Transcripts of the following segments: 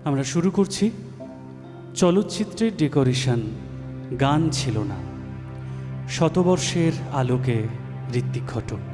আমরা শুরু করছি। চলচ্চিত্রের ডেকোরেশন, গান ছিল না। শতবর্ষের আলোকে ঋত্বিক ঘটক।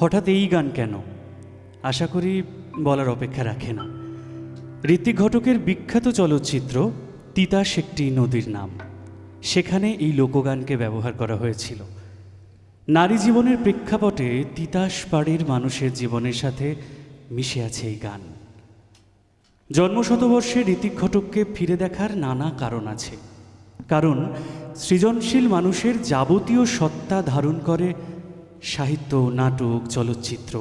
হঠাৎ এই গান কেন? আশা করি বলার অপেক্ষা রাখে না। ঋত্বিক ঘটকের বিখ্যাত চলচ্চিত্র তিতাস একটি নদীর নাম, সেখানে এই লোকগানকে ব্যবহার করা হয়েছিল। নারী জীবনের প্রেক্ষাপটে তিতাস পাড়ের মানুষের জীবনের সাথে মিশে আছে এই গান। জন্মশতবর্ষে ঋত্বিক ঘটককে ফিরে দেখার নানা কারণ আছে। কারণ সৃজনশীল মানুষের যাবতীয় সত্তা ধারণ করে সাহিত্য, নাটক, চলচ্চিত্র,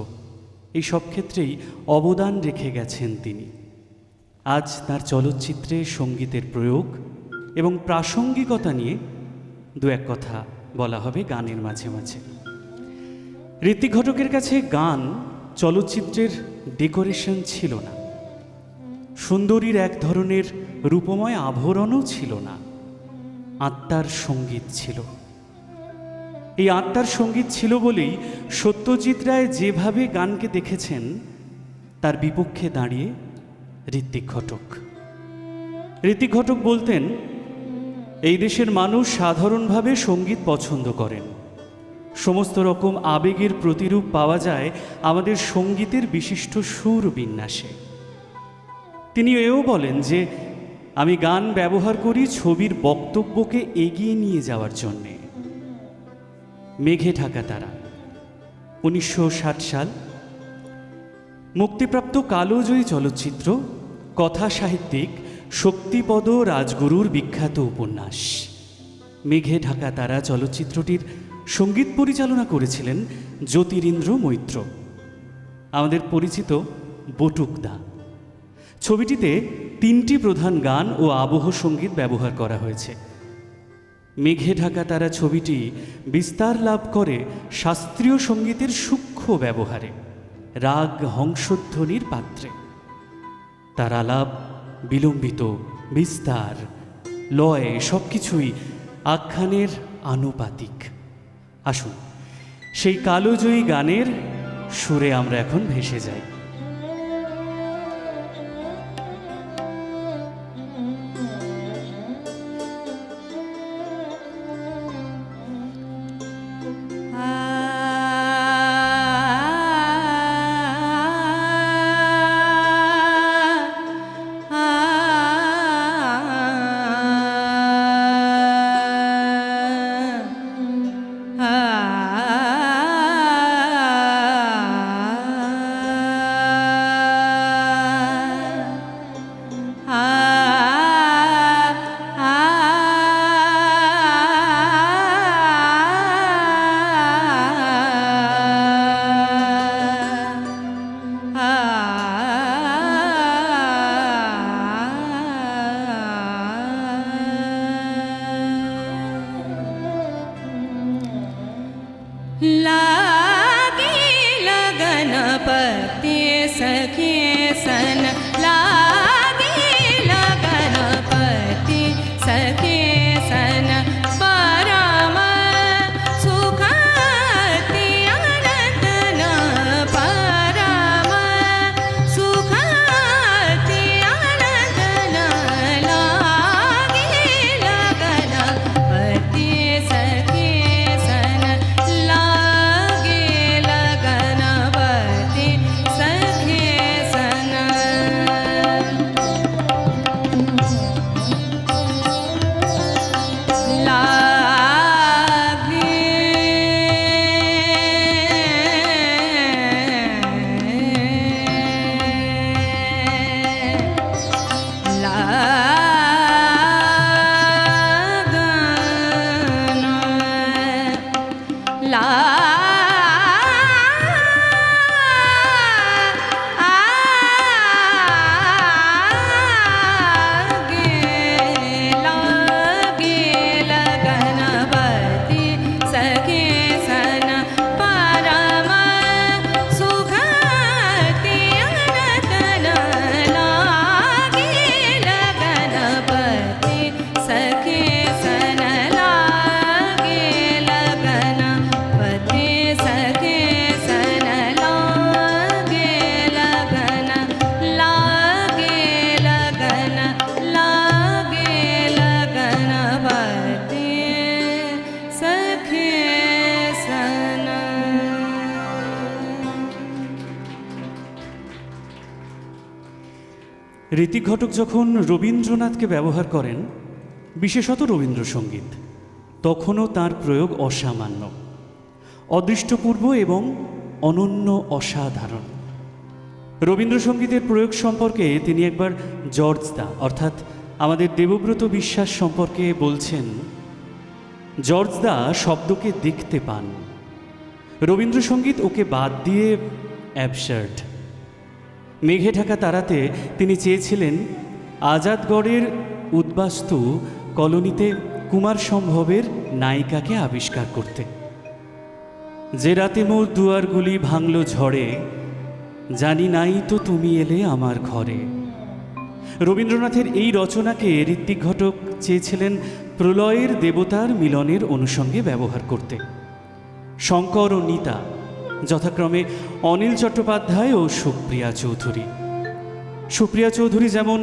এই সব ক্ষেত্রেই অবদান রেখে গেছেন তিনি। আজ তার চলচ্চিত্রে সঙ্গীতের প্রয়োগ এবং প্রাসঙ্গিকতা নিয়ে দু এক কথা বলা হবে গানের মাঝে মাঝে। ঋত্বিক ঘটকের কাছে গান চলচ্চিত্রের ডেকোরেশন ছিল না, সুন্দরীর এক ধরনের রূপময় আভরণও ছিল না, আত্মার সঙ্গীত ছিল। এই আত্মার সঙ্গীত ছিল বলেই সত্যজিৎ রায় যেভাবে গানকে দেখেছেন তার বিপক্ষে দাঁড়িয়ে ঋত্বিক ঘটক। ঋত্বিক ঘটক বলতেন, এই দেশের মানুষ সাধারণভাবে সঙ্গীত পছন্দ করেন। সমস্ত রকম আবেগের প্রতিরূপ পাওয়া যায় আমাদের সঙ্গীতের বিশিষ্ট সুর বিন্যাসে। তিনি এও বলেন যে, আমি গান ব্যবহার করি ছবির বক্তব্যকে এগিয়ে নিয়ে যাওয়ার জন্যে। মেঘে ঢাকা তারা 1960 সাল, মুক্তিপ্রাপ্ত কালোজয়ী চলচ্চিত্র, কথা সাহিত্যিক শক্তিপদ রাজগুরুর বিখ্যাত উপন্যাস। মেঘে ঢাকা তারা চলচ্চিত্রটির সঙ্গীত পরিচালনা করেছিলেন জ্যোতিরিন্দ্র মৈত্র, আমাদের পরিচিত বটুকদা। ছবিটিতে 3টি প্রধান গান ও আবহ সঙ্গীত ব্যবহার করা হয়েছে। মেঘে ঢাকা তারা ছবিটি বিস্তার লাভ করে শাস্ত্রীয় সঙ্গীতের সূক্ষ্ম ব্যবহারে, রাগ হংসধ্বনির পাত্রে। তার আলাপ, বিলম্বিত, বিস্তার, লয় সব কিছুই আখ্যানের আনুপাতিক। আসুন সেই কালোজয়ী গানের সুরে আমরা এখন ভেসে যাই। लागे लगन पत्ये सखे सन लागे लगन ঋত্বিক ঘটক যখন রবীন্দ্রনাথকে ব্যবহার করেন, বিশেষত রবীন্দ্রসঙ্গীত, তখনও তার প্রয়োগ অসামান্য, অদৃষ্টপূর্ব এবং অনন্য, অসাধারণ। রবীন্দ্রসঙ্গীতের প্রয়োগ সম্পর্কে তিনি একবার জর্জ দা অর্থাৎ আমাদের দেবব্রত বিশ্বাস সম্পর্কে বলছেন, জর্জ দা শব্দকে দেখতে পান, রবীন্দ্রসঙ্গীত ওকে বাদ দিয়ে অ্যাবসার্ড। মেঘে ঢাকা তারাতে তিনি চেয়েছিলেন আজাদগড়ের উদ্বাস্তু কলোনিতে কুমার সম্ভবের নায়িকাকে আবিষ্কার করতে। যে রাতে মোর দুয়ারগুলি ভাঙল ঝড়ে, জানি নাই তো তুমি এলে আমার ঘরে। রবীন্দ্রনাথের এই রচনাকে ঋত্বিক ঘটক চেয়েছিলেন প্রলয়ের দেবতার মিলনের অনুষঙ্গে ব্যবহার করতে। শঙ্কর ও নিতা যথাক্রমে অনিল চট্টোপাধ্যায় ও সুপ্রিয়া চৌধুরী। সুপ্রিয়া চৌধুরী যেমন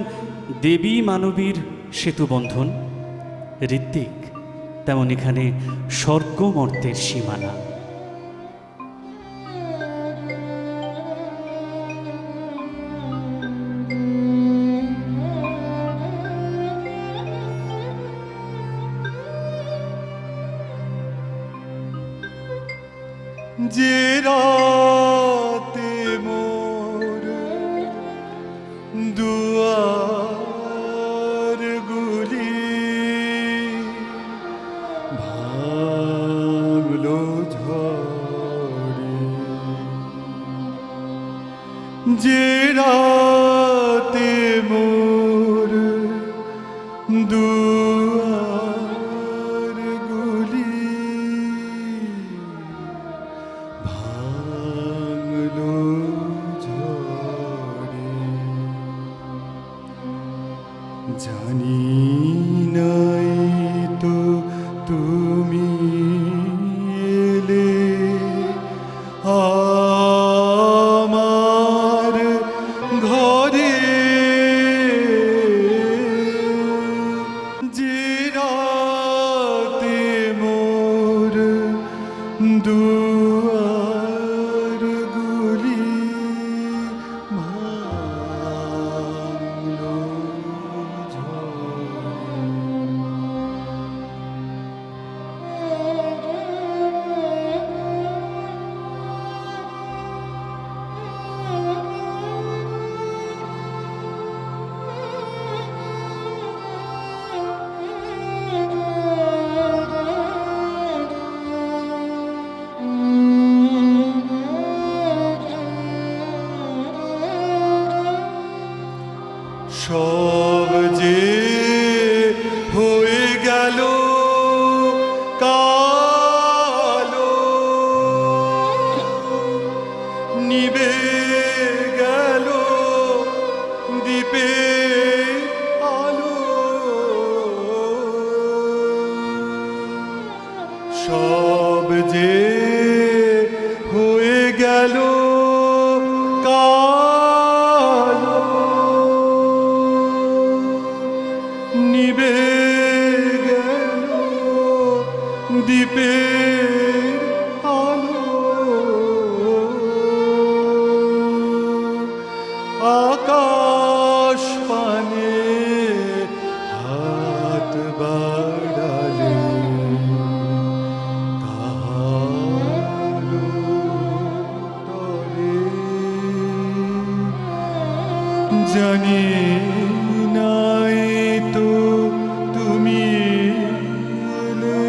দেবী মানবীর সেতুবন্ধন, ঋত্বিক তেমন এখানে স্বর্গমর্তের সীমানা। যে রাতে মোর দুয়ারগুলি ভাঙলো ঝড়ে, যে রাতে মোর দুয়ারগুলি ভাঙলো ঝড়ে, জানি নাই তো তুমি এলে আমার ঘরে, যে রাতে মোর দুয়ারগুলি ভাঙলো ঝড়ে। সব যে হয়ে গেল কালো, নিবে গেল দ্বীপে আলো, সব যে হয়ে গেল কালো, নিবে গেল দ্বীপের আলো, আকাশ পানে হাত বাড়ালে কালো তরে, জানি নাই তো তুমি এলে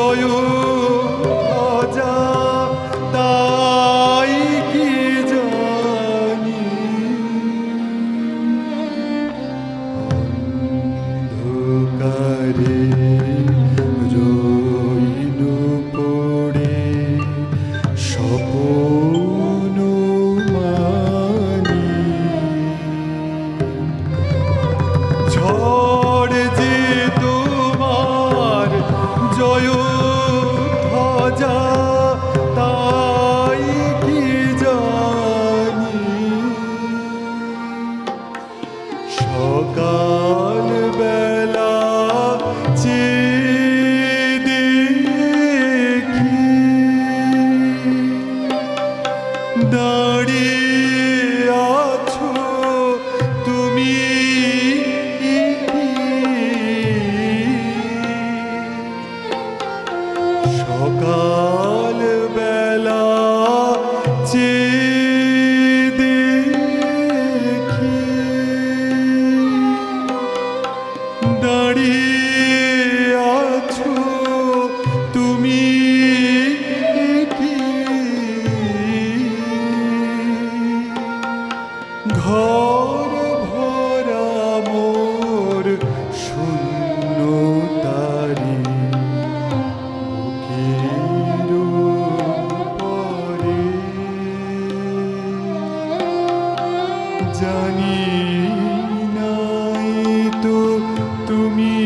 জয় ভজা তাই কি জানি অন্ধকারে রইল পড়ে স্বপ্ন মানি ঝড় যে তোমার জয় ভজা তাই কি জানি সকাল বেলা চেয়ে দেখি দাঁড়িয়ে আছো তুমি সকাল বেলা চেয়ে দেখি দাঁড়িয়ে আছো তুমি কি ঘর ভরা মোর শূন্য তারি বুকের পরে জানি নাই তো তুমি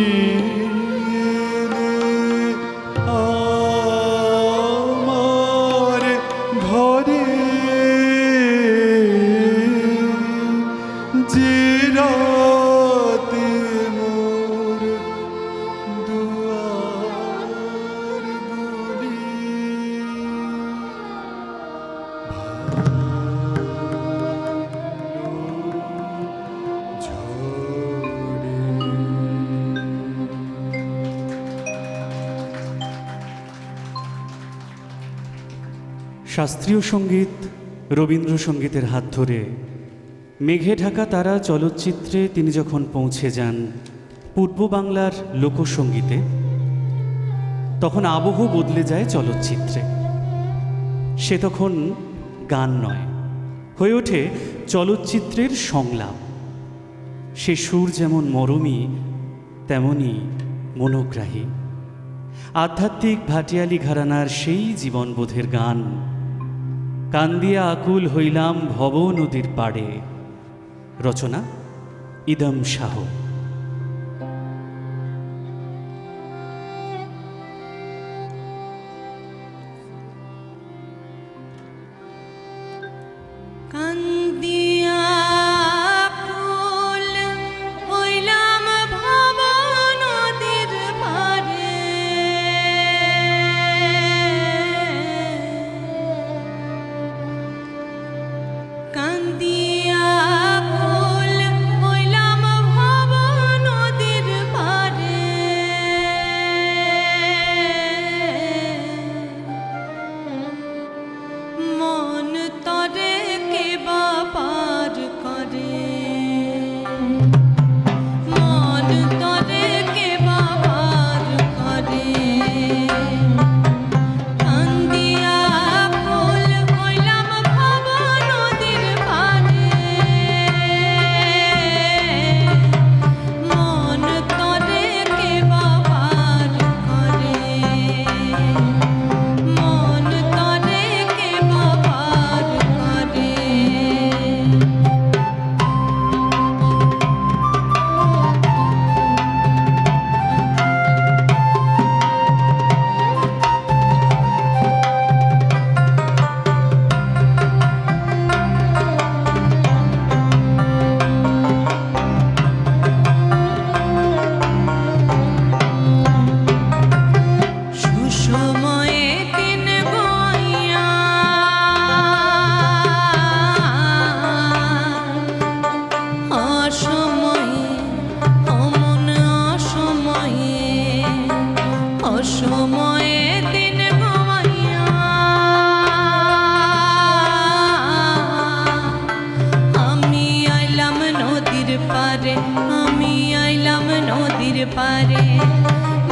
এলে আমার ঘরে যে রাতে মোর দুয়ার গুলি শাস্ত্রীয় সঙ্গীত রবীন্দ্রসঙ্গীতের হাত ধরে মেঘে ঢাকা তারা চলচ্চিত্রে তিনি যখন পৌঁছে যান পূর্ব বাংলার লোকসঙ্গীতে, তখন আবহ বদলে যায় চলচ্চিত্রে। সে তখন গান নয়, হয়ে ওঠে চলচ্চিত্রের সংলাপ। সে সুর যেমন মরমী তেমনি মনোগ্রাহী। আধ্যাত্মিক ভাটিয়ালি ঘরানার সেই জীবনবোধের গান কান্দিয়া আকুল হইলাম ভব নদীর পাড়ে, রচনা ইদম শাহ। কান্দিয়া আকুল হইলাম ভব নদীর পাড়ে, কান্দিয়া আকুল হইলাম ভব নদীর পাড়ে। মন তরে কে বাপার করে, মন তরে কে বাপার করে। কান্দিয়া আকুল হইলাম ভব নদীর পাড়ে, মন তরে কে বাপার করে, মন তরে কে বাপার করে। সুসময়ে দিন গইয়া অসময়ে অমন অসময়ে, অসময়ে দিন গইয়া আমি আইলাম নদীর পারে, আমি আইলাম নদীর পারে।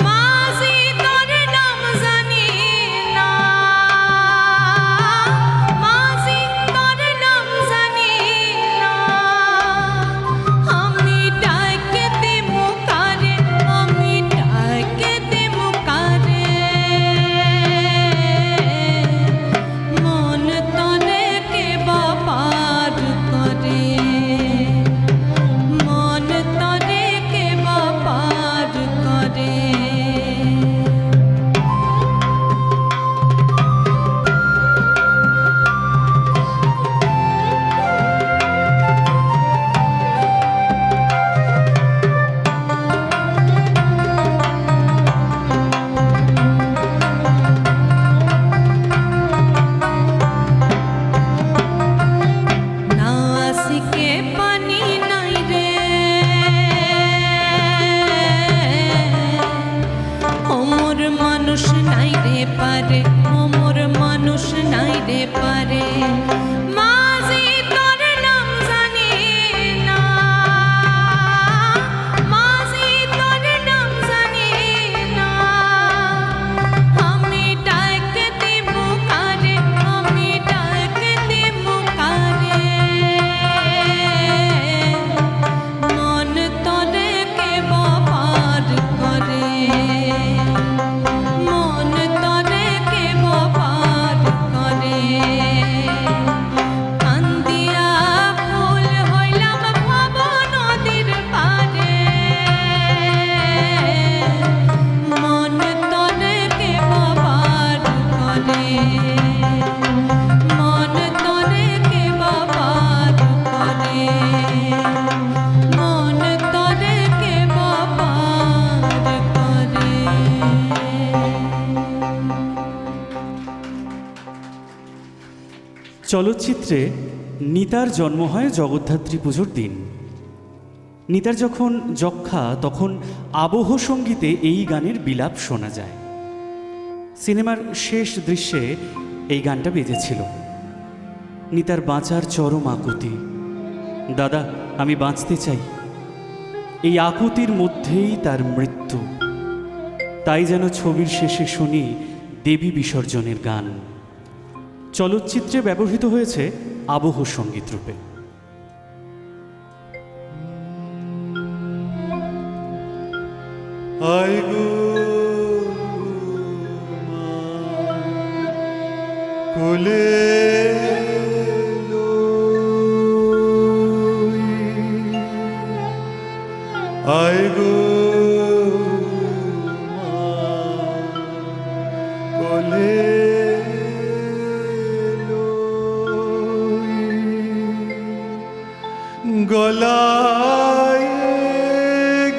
মাঝি তোর নাম নাই রে পারে ও মোর মানুষ নাই রে পারে মাঝি তোর নাম জানি না মাঝি তোর নাম জানি না আমি ডাক দিব কারে আমি ডাক দিব কারে মন তোরে কে বাবার করে মন তোরে কে বাবার করে কান্দিয়া ফুল হইলাম ভব নদীর পারে মন তোরে কে বাবার করে মন তোরে কে বাবার করে মন তোরে কে বাবার করে চলচ্চিত্রে নিতার জন্ম হয় জগদ্ধাত্রী পুজোর দিন। নিতার যখন যক্ষা তখন আবহ সঙ্গীতে এই গানের বিলাপ শোনা যায়। সিনেমার শেষ দৃশ্যে এই গানটা বেজেছিল। নিতার বাঁচার চরম আকুতি, দাদা আমি বাঁচতে চাই, এই আকুতির মধ্যেই তার মৃত্যু। তাই যেন ছবির শেষে শুনি দেবী বিসর্জনের গান। চলচ্চিত্রে ব্যবহৃত হয়েছে আবহ সঙ্গীত রূপে। আয় গো মা, কোলে লই। আয় গো মা, কোলে লই। গলায়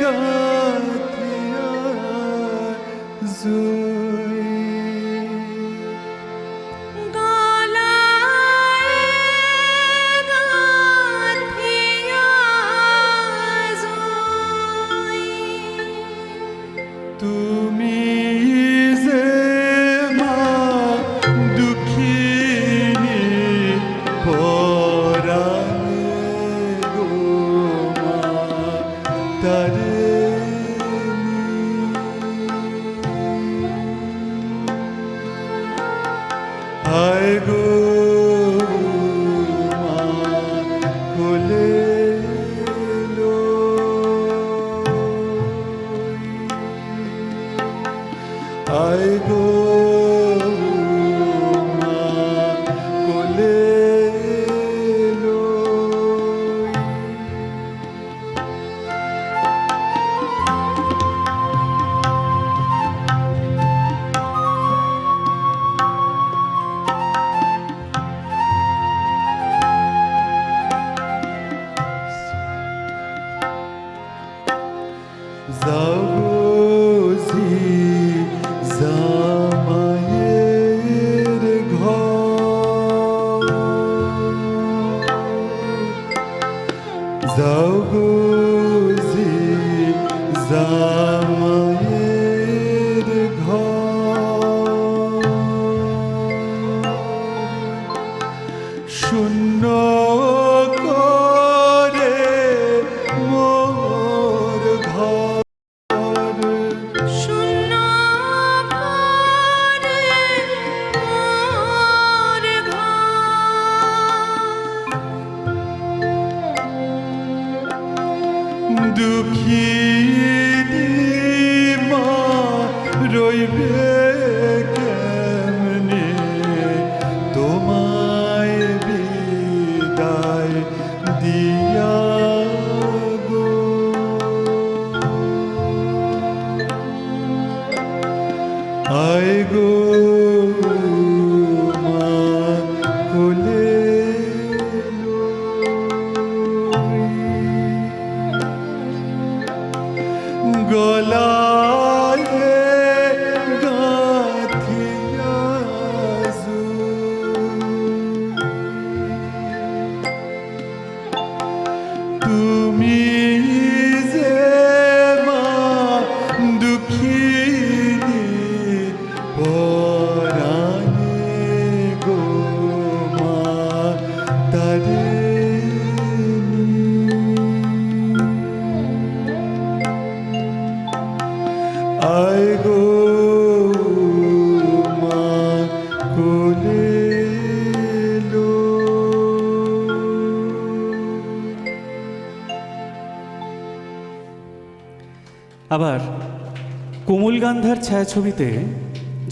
গাঁথিয়া জুই। গলায় গাঁথিয়া জুই। তুমি যে মা দুঃখিনী পরাণে গো মা তারিণী। আয় গো মা, কোলে লই। আয় গো মা, কোলে লই। যাও জি জামাইয়ের ঘর। যাও জি জামাইয়ের ঘর। শূন্য করে মোর ঘর। শূন্য করে মোর ঘর। দুঃখিনী মা রইবে কেমনে, তোমায় বিদায় দিয়া গো। আয় গো মা, কোলে লই। গলায় গাঁথিয়া জুই। তুমি যে মা দুঃখিনী আবার কোমলগান্ধার ছায়াছবিতে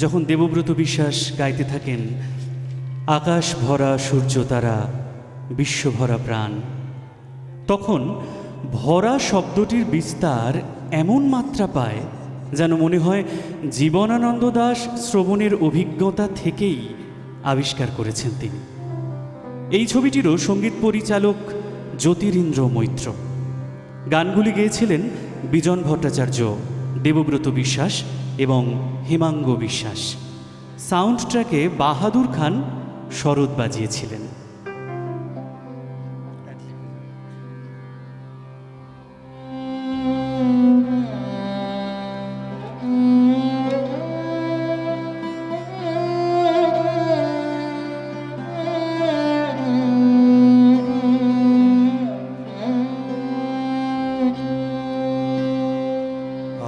যখন দেবব্রত বিশ্বাস গাইতে থাকেন আকাশ ভরা সূর্য তারা বিশ্বভরা প্রাণ, তখন ভরা শব্দটির বিস্তার এমন মাত্রা পায় যেন মনে হয় জীবনানন্দ দাশ শ্রবণের অভিজ্ঞতা থেকেই আবিষ্কার করেছেন তিনি। এই ছবিটিরও সঙ্গীত পরিচালক জ্যোতিরিন্দ্র মৈত্র। গানগুলি গেয়েছিলেন বিজন ভট্টাচার্য, দেবব্রত বিশ্বাস এবং হেমাঙ্গ বিশ্বাস। সাউন্ড ট্র্যাকে বাহাদুর খান সরোদ বাজিয়েছিলেন।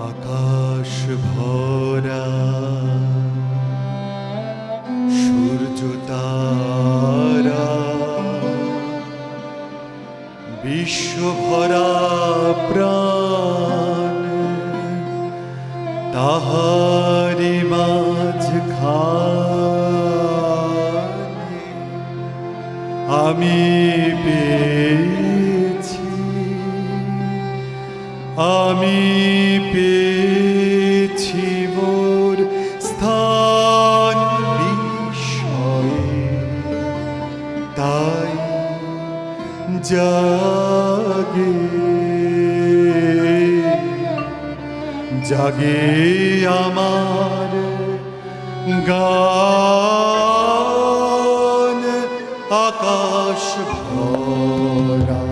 আকাশ ভরা সূর্য তারা বিশ্ব ভরা প্রাণ, তাহারি মাঝখানে আমি পেয়েছি, আমি পেয়েছি মোর স্থান বিস্ময়ে, তাই জাগে জাগে আমার গান আকাশ ভরা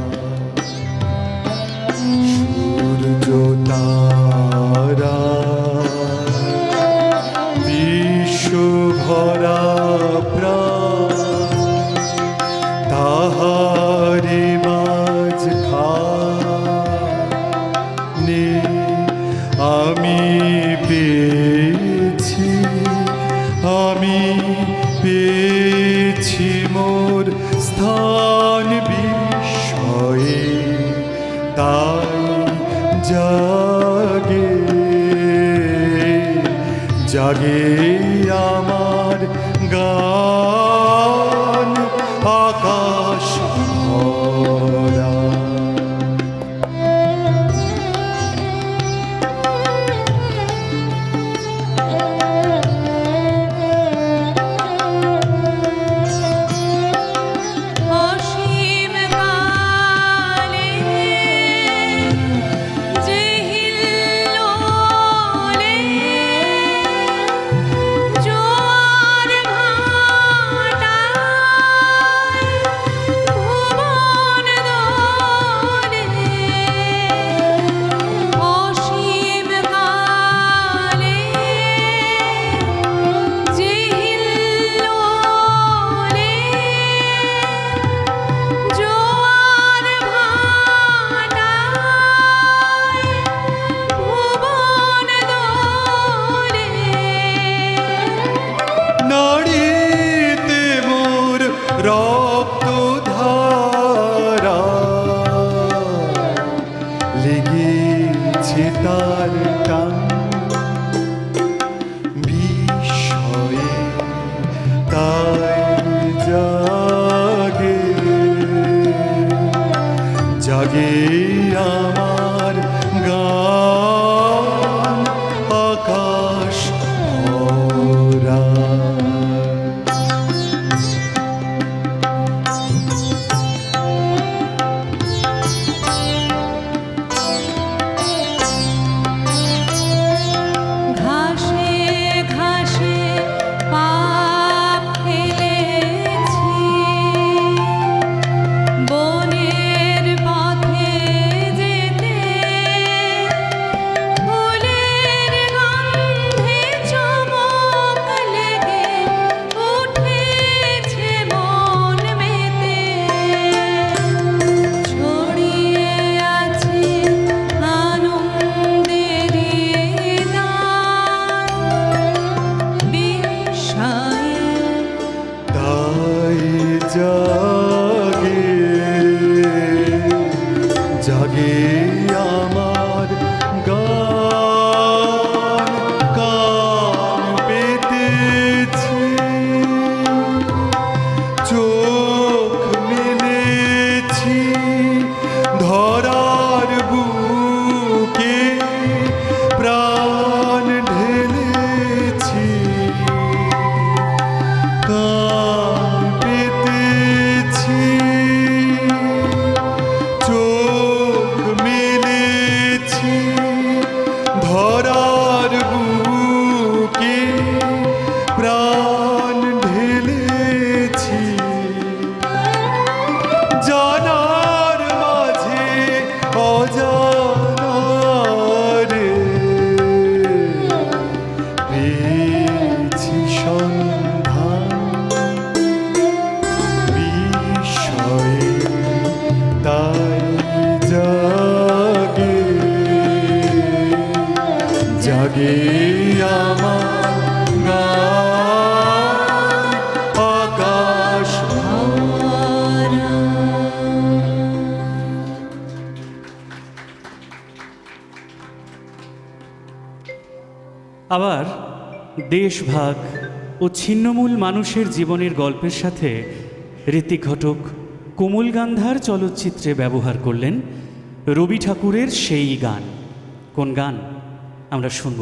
সূর্য তারা বিশ্ব ভরা প্রাণ, তাহারি মাঝখানে আমি পেয়েছি, আমি পেয়েছি মোর স্থান বিস্ময়ে, তাই জাগে জাগে আমার গান আকাশ ভরা। অসীম কালে যে হিল্লোলে আমার গান আকাশ ভরা। আবার দেশভাগ ও ছিন্নমূল মানুষের জীবনের গল্পের সাথে ঋত্বিক ঘটক কোমল গান্ধার চলচ্চিত্রে ব্যবহার করলেন রবি ঠাকুরের সেই গান। কোন গান আমরা শুনব?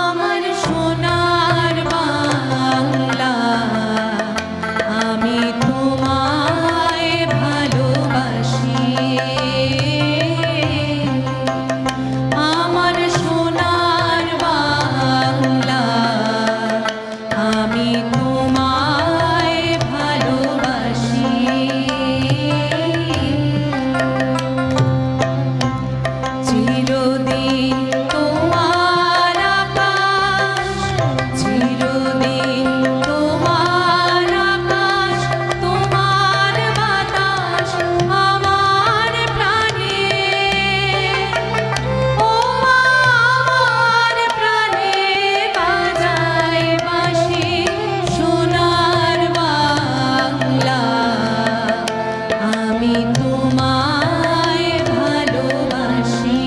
আমার সোনার বাংলা, আমি তোমায় ভালোবাসি। আমার সোনার বাংলা, আমি তোমায় ভালোবাসি। চিরদিন তোমার আকাশ, চিরদিন তোমার আকাশ, তোমার বাতাস আমার প্রাণে। ও আমার প্রাণে বাজায় বাঁশি সোনার বাংলা, আমি তোমায় ভালোবাসি।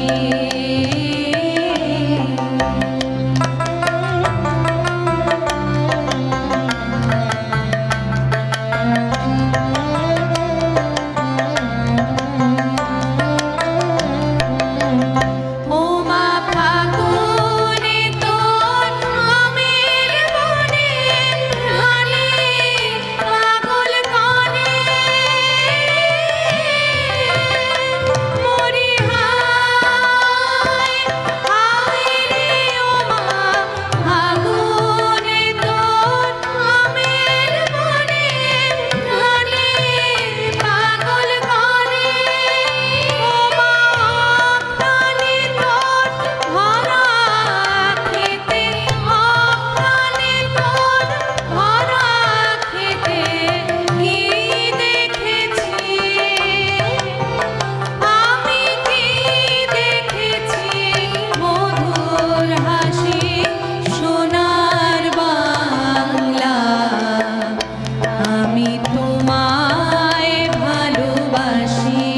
ও মা ফাগুনে তোর আমের বনে, ঢালে পাগল কানে। মরি হায় হায় রে ও মা ফাগুনে তোর আমের বনে, ঢালে পাগল কানে। ও মা প্রাণে তোর ভরা খেতে, প্রাণে তোর ভরা খেতে কি দেখেছি, আমি কি দেখেছি মধুর হাসি সোনার বাংলা, আমি তোমায় ভালোবাসি।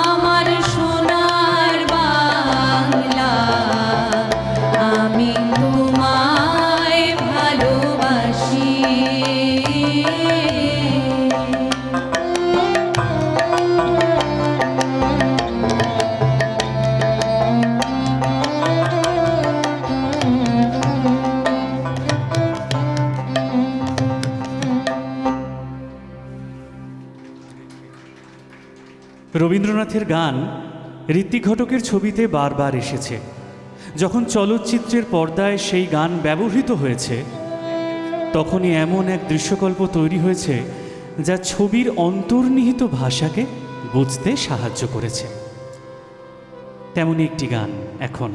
আমার সোনার বাংলা, আমি তোমায় ভালোবাসি। রবীন্দ্রনাথের গান ঋত্বিক ঘটকের ছবিতে বারবার এসেছে। যখন চলচ্চিত্রের পর্দায় সেই গান ব্যবহৃত হয়েছে, তখনই এমন এক দৃশ্যকল্প তৈরি হয়েছে যা ছবির অন্তর্নিহিত ভাষাকে বুঝতে সাহায্য করেছে। তেমনই একটি গান এখন।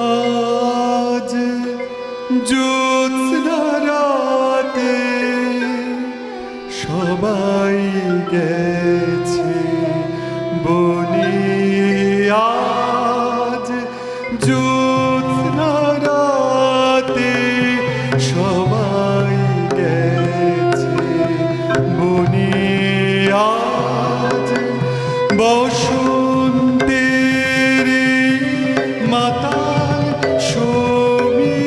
আজ জ্যোৎস্না রাতে সবাই গেছে বনে, আজ জ্যোৎস্না রাতে সবাই গেছে বসন্তের মাতাল সমীরণে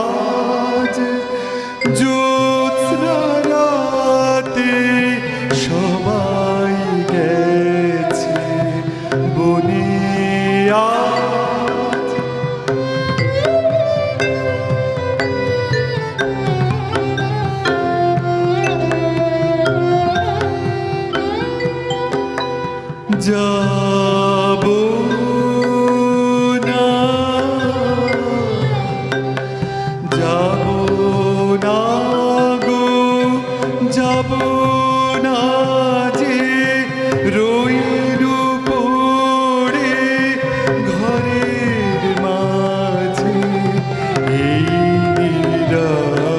আজ জ্যোৎস্না রাতে সবাই গেছে বনে আজ। যাব না, যাব না গো, যাব না যে রইল পড়ে ঘরের মাঝে এই নিরালা,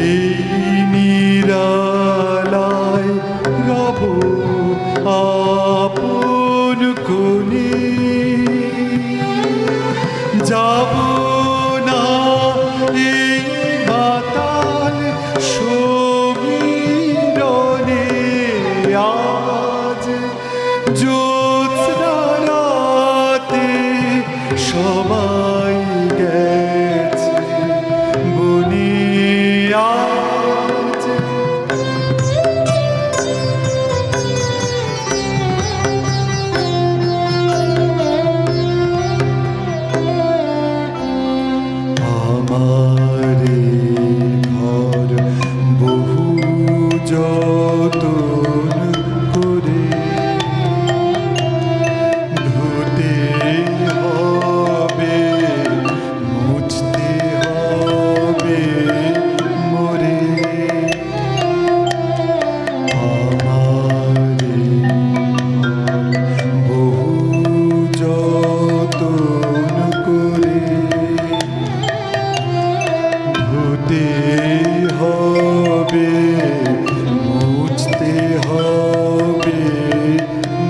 এই নিরালায় রব আপন কোণে। যাব না এই মাতাল সমীরণে আজ জ্যোৎস্না রাতে সবাই গেছে বনে আজ। আমারে ঘর বহু যতন করে ধুতে হবে, মুছতে হবে মোরে। আমারে ঘর বহু যতন করে ধুতে হবে, মুছতে হবে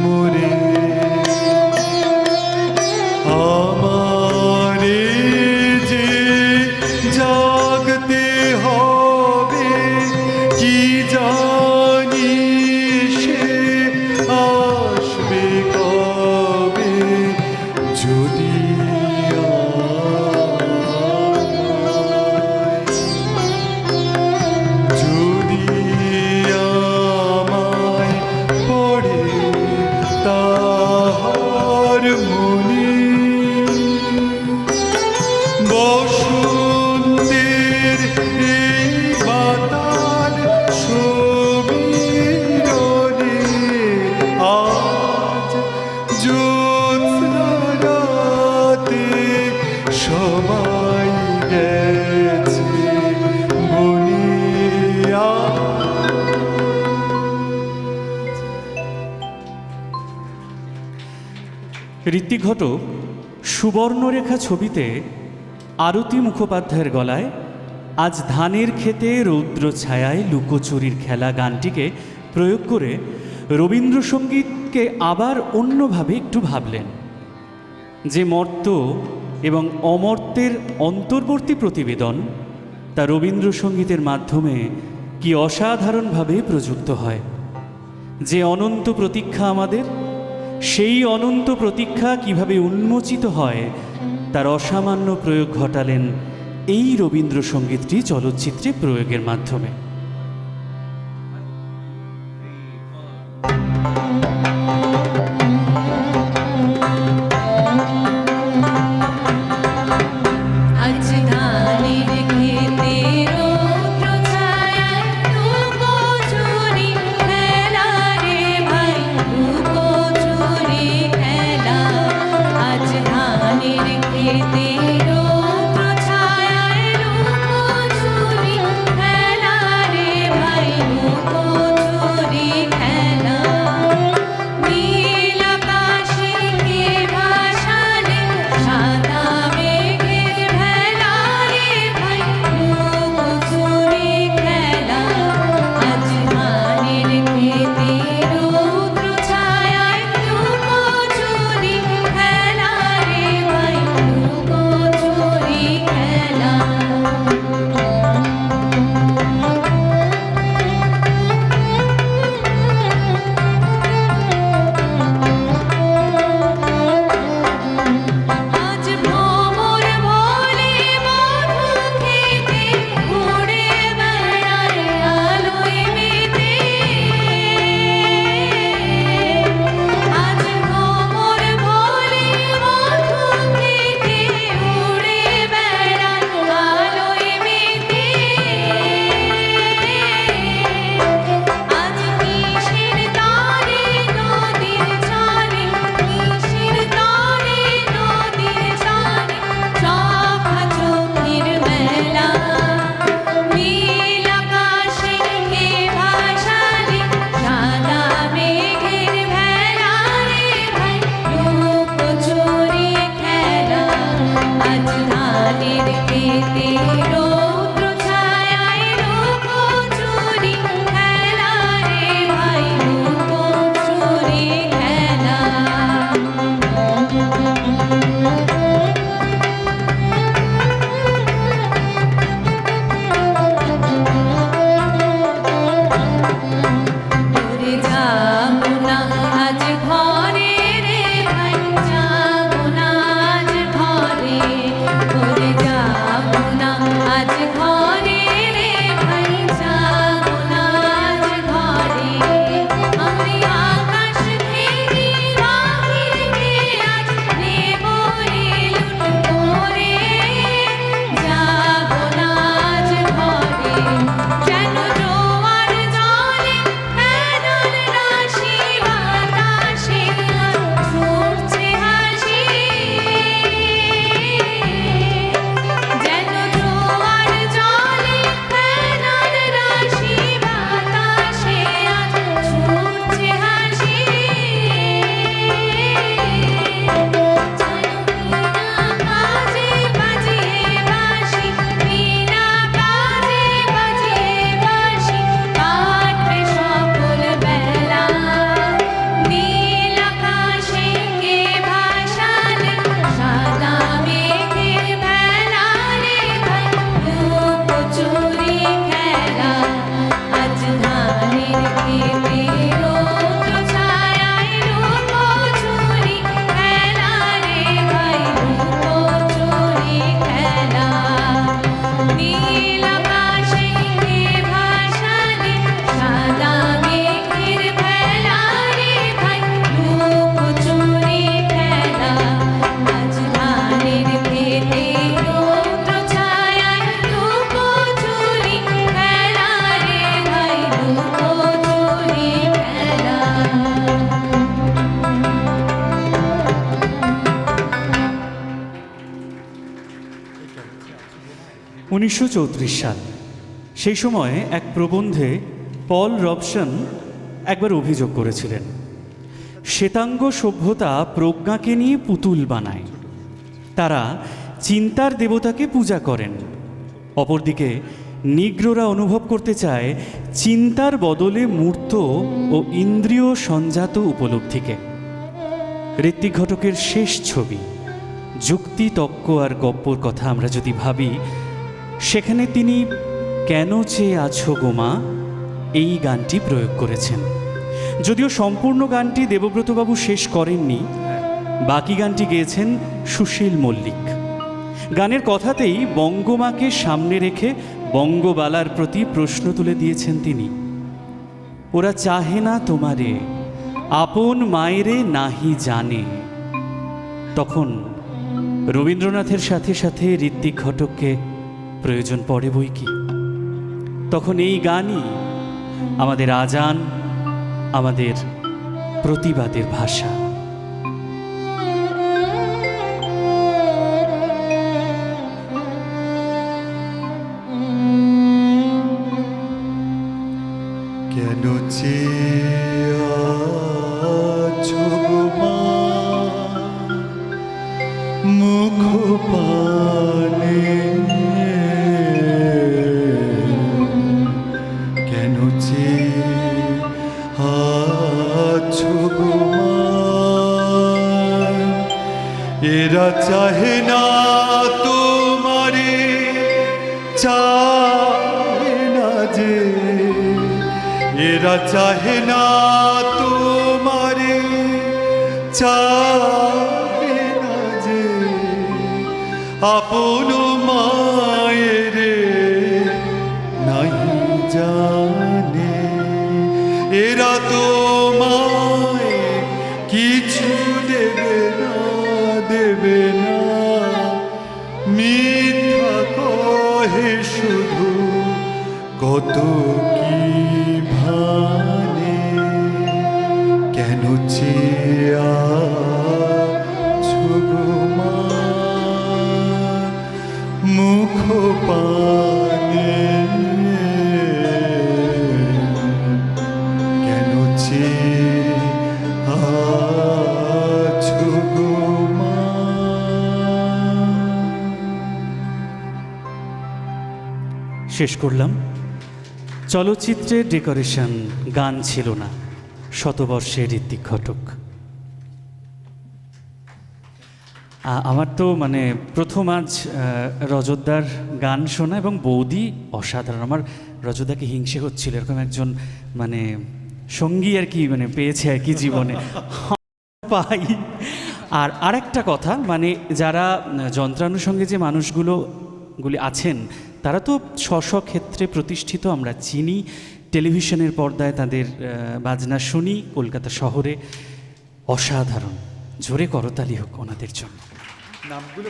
মোরে। আমারে যে জাগতে হবে কি জানি সে আসবে কবে, যদি যদি আমায় পড়ে তাহার মনে। বসন্তের এই বাতাল সমীরণে আজ জ্যোৎস্না রাতে সবাই গেছে বনে আজ। ঋত্বিক ঘটক সুবর্ণরেখা ছবিতে আরতি মুখোপাধ্যায়ের গলায় আজ ধানের ক্ষেতে রৌদ্র ছায়ায় লুকোচুরির খেলা গানটিকে প্রয়োগ করে রবীন্দ্রসঙ্গীতকে আবার অন্যভাবে একটু ভাবলেন। যে মর্ত্য এবং অমর্ত্যের অন্তর্বর্তী প্রতিবেদন তা রবীন্দ্রসঙ্গীতের মাধ্যমে কি অসাধারণভাবে প্রযুক্ত হয়। যে অনন্ত প্রতীক্ষা আমাদের, সেই অনন্ত প্রতীক্ষা কিভাবে উন্মোচিত হয় তার অসামান্য প্রয়োগ ঘটালেন এই রবীন্দ্রসঙ্গীতটি চলচ্চিত্রে প্রয়োগের মাধ্যমে। আজ ধানের খেতে রৌদ্র ছায়ায় লুকোচুরি খেলা রে ভাই, লুকোচুরি খেলা। আজ ধানের খেতে রৌদ্র ছায়ায় লুকোচুরি খেলা 1934 সাল। সেই সময় এক প্রবন্ধে পল রবসন একবার অভিযোগ করেছিলেন, শ্বেতাঙ্গ সভ্যতা প্রজ্ঞাকে নিয়ে পুতুল বানায়, তারা চিন্তার দেবতাকে পূজা করেন। অপরদিকে নিগ্রোরা অনুভব করতে চায় চিন্তার বদলে মূর্ত ও ইন্দ্রিয় সঞ্জাত উপলব্ধিকে। ঋত্বিক ঘটকের শেষ ছবি যুক্তি, তক্ক আর গপ্পর কথা আমরা যদি ভাবি, সেখানে তিনি কেন চেয়ে আছো গোমা এই গানটি প্রয়োগ করেছেন। যদিও সম্পূর্ণ গানটি দেবব্রতবাবু শেষ করেননি, বাকি গানটি গেয়েছেন সুশীল মল্লিক। গানের কথাতেই বঙ্গমাকে সামনে রেখে বঙ্গবালার প্রতি প্রশ্ন তুলে দিয়েছেন তিনি। ওরা চাহে না তোমারে, আপন মায়েরে নাহি জানে। তখন রবীন্দ্রনাথের সাথে সাথে ঋত্বিক ঘটককে প্রয়োজন পড়ে বই কি। তখন এই গানই আমাদের আজান, আমাদের প্রতিবাদের ভাষা। কেন চেয়ে আছো গো মা মুখ পানে, কেন চেয়ে আছো গো মা, এরা চাহে না তোমারে, চাহে না যে, এরা চাহে না তোমারে, চাহে না যে, আপন মায়েরে নাই জানে। এরা তোমায় কিছু দেবে না, দেবে না, মিথ্যা কহে শুধু কত কি ভানে। কেন চেয়ে আছো গো মা মুখ পানে, কেন চেয়ে আছো গো মা। শেষ করলাম। চলচ্চিত্রের ডেকোরেশন গান ছিল না, শতবর্ষের ঋত্বিক ঘটক। আমার তো মানে প্রথম আজ রজতদার গান শোনা, এবং বৌদি অসাধারণ। আমার রজতদাকে হিংসে হচ্ছিল, এরকম একজন মানে সঙ্গী আর কি মানে পেয়েছে আর কি জীবনে পাই। আর আরেকটা কথা, মানে যারা যন্ত্রানুষঙ্গে যে মানুষগুলি আছেন, তারা তো স্ব ক্ষেত্রে প্রতিষ্ঠিত, আমরা চিনি, টেলিভিশনের পর্দায় তাদের বাজনা শুনি, কলকাতা শহরে অসাধারণ। জোরে করতালি হোক ওনাদের জন্য। নামগুলো